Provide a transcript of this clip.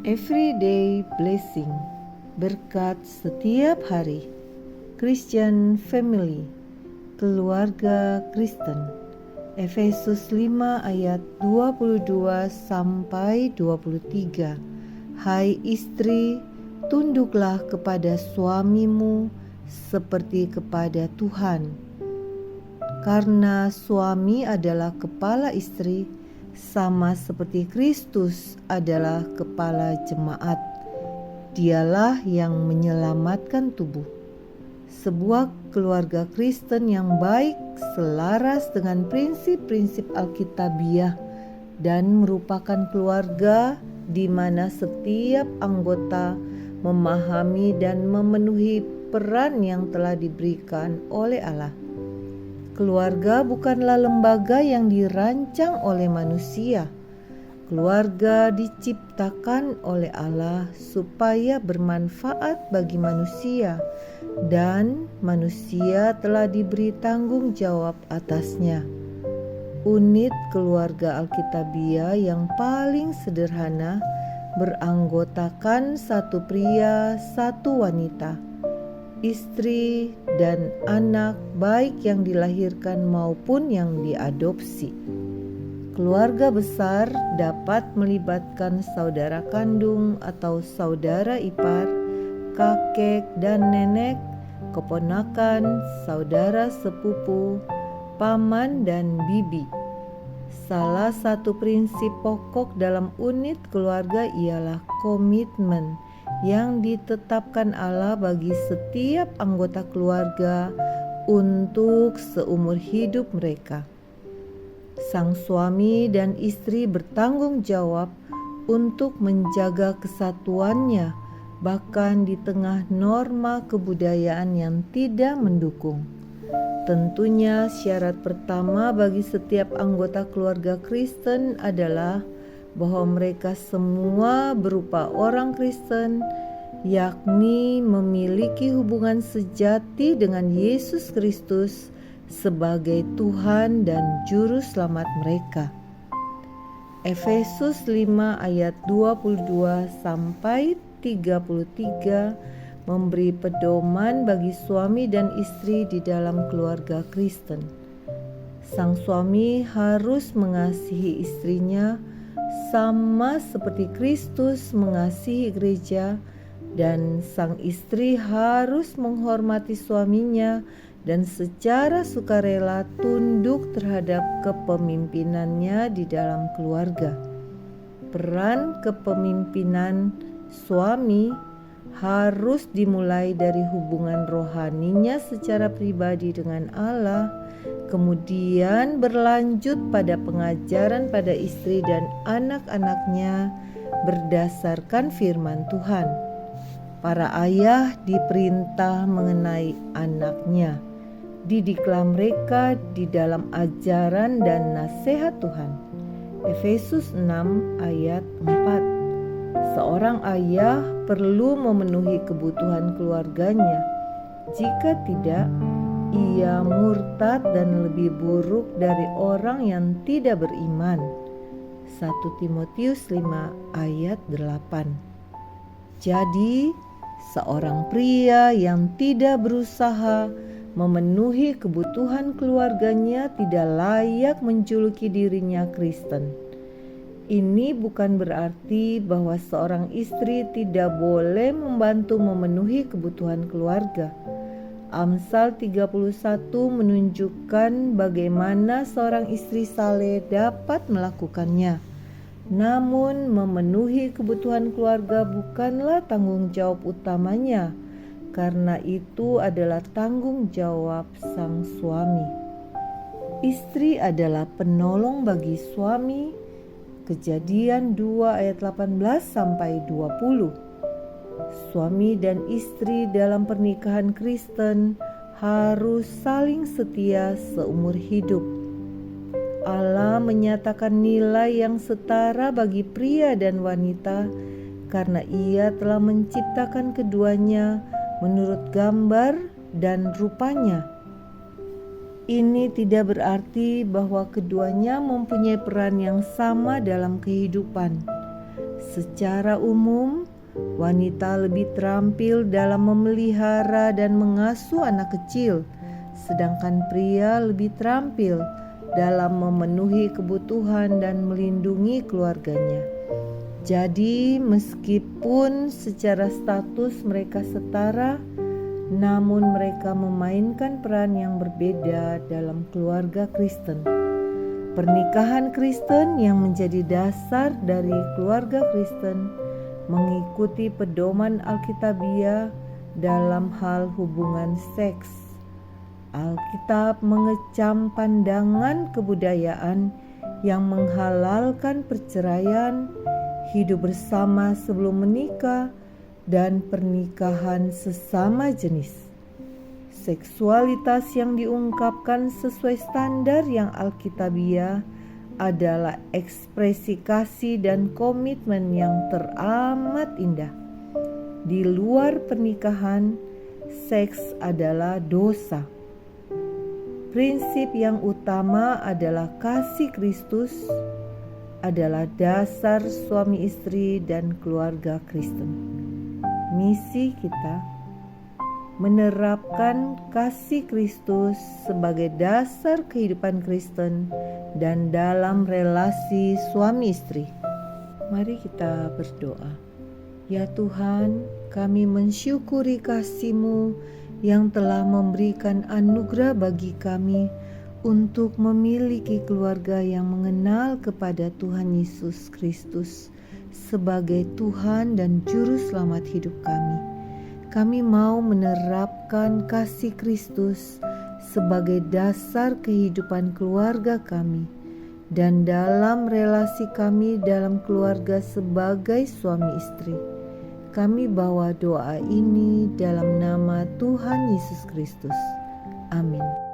Everyday blessing, berkat setiap hari. Christian family, keluarga Kristen. Efesus 5 ayat 22 sampai 23. Hai istri, tunduklah kepada suamimu seperti kepada Tuhan. Karena suami adalah kepala istri, sama seperti Kristus adalah kepala jemaat. Dialah yang menyelamatkan tubuh. Sebuah keluarga Kristen yang baik selaras dengan prinsip-prinsip Alkitabiah dan merupakan keluarga di mana setiap anggota memahami dan memenuhi peran yang telah diberikan oleh Allah. Keluarga bukanlah lembaga yang dirancang oleh manusia. Keluarga diciptakan oleh Allah supaya bermanfaat bagi manusia, dan manusia telah diberi tanggung jawab atasnya. Unit keluarga Alkitabiah yang paling sederhana beranggotakan satu pria, satu wanita, istri dan anak, baik yang dilahirkan maupun yang diadopsi. Keluarga besar dapat melibatkan saudara kandung atau saudara ipar, kakek dan nenek, keponakan, saudara sepupu, paman dan bibi. Salah satu prinsip pokok dalam unit keluarga ialah komitmen yang ditetapkan Allah bagi setiap anggota keluarga untuk seumur hidup mereka. Sang suami dan istri bertanggung jawab untuk menjaga kesatuannya, bahkan di tengah norma kebudayaan yang tidak mendukung. Tentunya syarat pertama bagi setiap anggota keluarga Kristen adalah bahwa mereka semua berupa orang Kristen, yakni memiliki hubungan sejati dengan Yesus Kristus sebagai Tuhan dan Juru Selamat mereka. Efesus 5 ayat 22 sampai 33 memberi pedoman bagi suami dan istri di dalam keluarga Kristen. Sang suami harus mengasihi istrinya sama seperti Kristus mengasihi gereja, dan sang istri harus menghormati suaminya dan secara sukarela tunduk terhadap kepemimpinannya di dalam keluarga. Peran kepemimpinan suami harus dimulai dari hubungan rohaninya secara pribadi dengan Allah, kemudian berlanjut pada pengajaran pada istri dan anak-anaknya berdasarkan firman Tuhan. Para ayah diperintah mengenai anaknya. Didiklah mereka di dalam ajaran dan nasihat Tuhan. Efesus 6 ayat 4. Seorang ayah perlu memenuhi kebutuhan keluarganya. Jika tidak, ia murtad dan lebih buruk dari orang yang tidak beriman. 1 Timotius 5 ayat 8. Jadi, seorang pria yang tidak berusaha memenuhi kebutuhan keluarganya tidak layak menjuluki dirinya Kristen. Ini bukan berarti bahwa seorang istri tidak boleh membantu memenuhi kebutuhan keluarga. Amsal 31 menunjukkan bagaimana seorang istri saleh dapat melakukannya. Namun memenuhi kebutuhan keluarga bukanlah tanggung jawab utamanya, karena itu adalah tanggung jawab sang suami. Istri adalah penolong bagi suami. Kejadian 2 ayat 18 sampai 20. Suami dan istri dalam pernikahan Kristen harus saling setia seumur hidup. Allah menyatakan nilai yang setara bagi pria dan wanita karena Ia telah menciptakan keduanya menurut gambar dan rupanya. Ini tidak berarti bahwa keduanya mempunyai peran yang sama dalam kehidupan. Secara umum, wanita lebih terampil dalam memelihara dan mengasuh anak kecil, sedangkan pria lebih terampil dalam memenuhi kebutuhan dan melindungi keluarganya. Jadi, meskipun secara status mereka setara, namun mereka memainkan peran yang berbeda dalam keluarga Kristen. Pernikahan Kristen yang menjadi dasar dari keluarga Kristen mengikuti pedoman Alkitabiah dalam hal hubungan seks. Alkitab mengecam pandangan kebudayaan yang menghalalkan perceraian, hidup bersama sebelum menikah, dan pernikahan sesama jenis. Seksualitas yang diungkapkan sesuai standar yang Alkitabiah adalah ekspresi kasih dan komitmen yang teramat indah. Di luar pernikahan, seks adalah dosa. Prinsip yang utama adalah kasih Kristus adalah dasar suami istri dan keluarga Kristen. Misi kita menerapkan kasih Kristus sebagai dasar kehidupan Kristen dan dalam relasi suami istri. Mari kita berdoa. Ya Tuhan, kami mensyukuri kasih-Mu yang telah memberikan anugerah bagi kami untuk memiliki keluarga yang mengenal kepada Tuhan Yesus Kristus sebagai Tuhan dan Juru Selamat hidup kami. Kami mau menerapkan kasih Kristus sebagai dasar kehidupan keluarga kami dan dalam relasi kami dalam keluarga sebagai suami istri. Kami bawa doa ini dalam nama Tuhan Yesus Kristus. Amin.